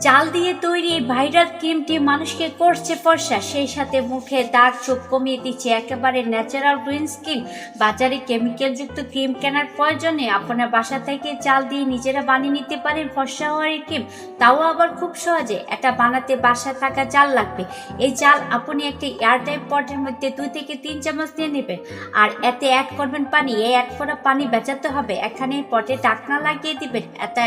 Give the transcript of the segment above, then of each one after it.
চাল দিয়ে তৈরি ভাইরাল ক্রিমটি মানুষকে করছে ফর্সা, সেই সাথে মুখে দাগ ছোপ কমিয়ে দিচ্ছে। একেবারে ন্যাচারাল গ্রিন স্কিন। বাজারে কেমিক্যালযুক্ত ক্রিম কেনার প্রয়োজনে আপনার বাসা থেকে চাল দিয়ে নিজেরা বানিয়ে নিতে পারেন ফর্সা হওয়ার ক্রিম, তাও আবার খুব সহজে। এটা বানাতে বাসায় থাকা চাল লাগবে। এই চাল আপনি একটা এয়ারটাইট পটের মধ্যে 2 থেকে 3 চামচ নিয়ে নেবেন, আর এতে অ্যাড করবেন পানি। এই অ্যাড করা পানি বেঁচাতে হবে। এখানে পটে ঢাকনা লাগিয়ে দিবেন,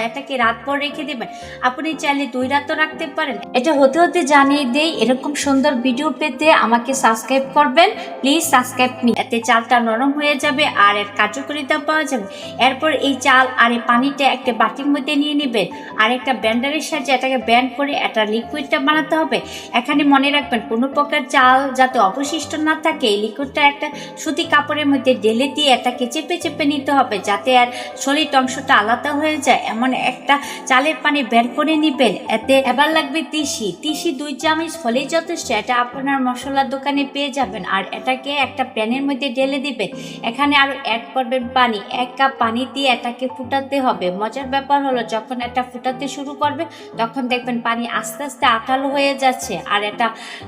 এটাকে রাতভর রেখে দিবেন। আপনি চাইলে 2 রাতও রাখতে পারেন। এটা হতে হতে জানিয়ে দেই, এরকম সুন্দর ভিডিও পেতে আমাকে সাবস্ক্রাইব করবেন, প্লিজ সাবস্ক্রাইব মি। এতে চালটা নরম হয়ে যাবে আর এর কার্যকারিতা পাওয়া যাবে। এরপর এই চাল আর এই পানিটা একটা বাটির মধ্যে নিয়ে নেবেন, আর একটা ব্লেন্ডারের সাহায্যে এটাকে ব্লেন্ড করে এটা লিকুইডটা বানাতে হবে। এখানে মনে রাখবেন কোনো প্রকার চাল যাতে অবশিষ্ট না থাকে। এই লিকুইডটা একটা সুতি কাপড়ের মধ্যে ঢেলে দিয়ে এটাকে চেপে চেপে নিতে হবে, যাতে আর সলিড অংশটা আলাদা হয়ে যায়। এমন একটা চালের পানি বের করে নিবেন। এতে এবার লাগবে তিসি 2 চামচ হলেই যথেষ্ট। এটা আপনার মশলার দোকানে পেয়ে যাবেন। আর এটাকে একটা প্যানের মধ্যে ঢেলে দিবেন। এখানে আরো অ্যাড করবেন পানি। 1 কাপ পানি দিয়ে এটাকে ফুটাতে হবে। মজার ব্যাপার হলো, যখন এটা ফুটাতে শুরু করবে তখন দেখবেন পানি আস্তে আস্তে আঠালো হয়ে যাচ্ছে, আর এটা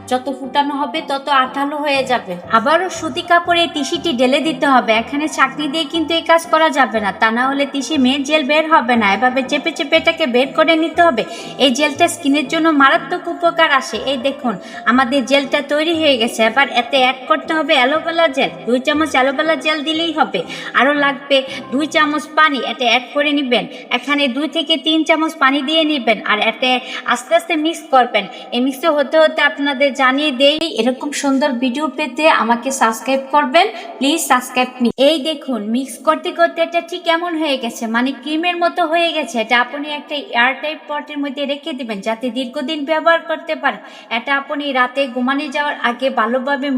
যত ফুটানো হবে তত আঠালো হয়ে যাবে। আবারও সুতি কাপড়ে তিসিটি ঢেলে দিতে হবে। এখানে ছাঁকনি দিয়ে কিন্তু এই কাজ করা যাবে না, তা না হলে তিসি মেয়ে জেল বের হবে না। এভাবে চেপে চেপে এটাকে বের করে নিতে হবে। এই জেলটা স্কিনের জন্য মারাত্মক উপকার আসে। এই দেখুন আমাদের জেলটা তৈরি হয়ে গেছে। এবার এতে অ্যাড করতে হবে অ্যালোভেরা জেল। 2 চামচ অ্যালোভেরা জেল দিলেই হবে। আরও লাগবে 2 চামচ পানি। এতে অ্যাড করে নেবেন। এখানে 2 থেকে 3 চামচ পানি দিয়ে নেবেন, আর এতে আস্তে আস্তে মিক্স করবেন। এই মিক্স হতে হতে আপনাদের জানিয়ে দেই, এরকম সুন্দর ভিডিও পেতে আমাকে সাবস্ক্রাইব করবেন, প্লিজ সাবস্ক্রাইব মি। এই দেখুন মিক্স করতে করতে এটা ঠিক এমন হয়ে গেছে, মানে ক্রিমের মতো হয়ে গেছে। এটা আপনি একটা এয়ারটাইট পটের মধ্যে রেখে দিবেন, যাতে দীর্ঘদিন ব্যবহার করতে পারেন। এটা আপনি রাতে ঘুমানো যাওয়ার আগে ভালোভাবে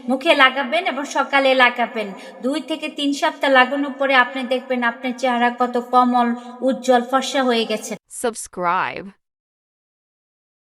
মুখে লাগাবেন এবং সকালে লাগাবেন। 2 থেকে 3 সপ্তাহ লাগানোর পরে আপনি দেখবেন আপনার চেহারা কত কোমল, উজ্জ্বল, ফর্সা হয়ে গেছে। Subscribe.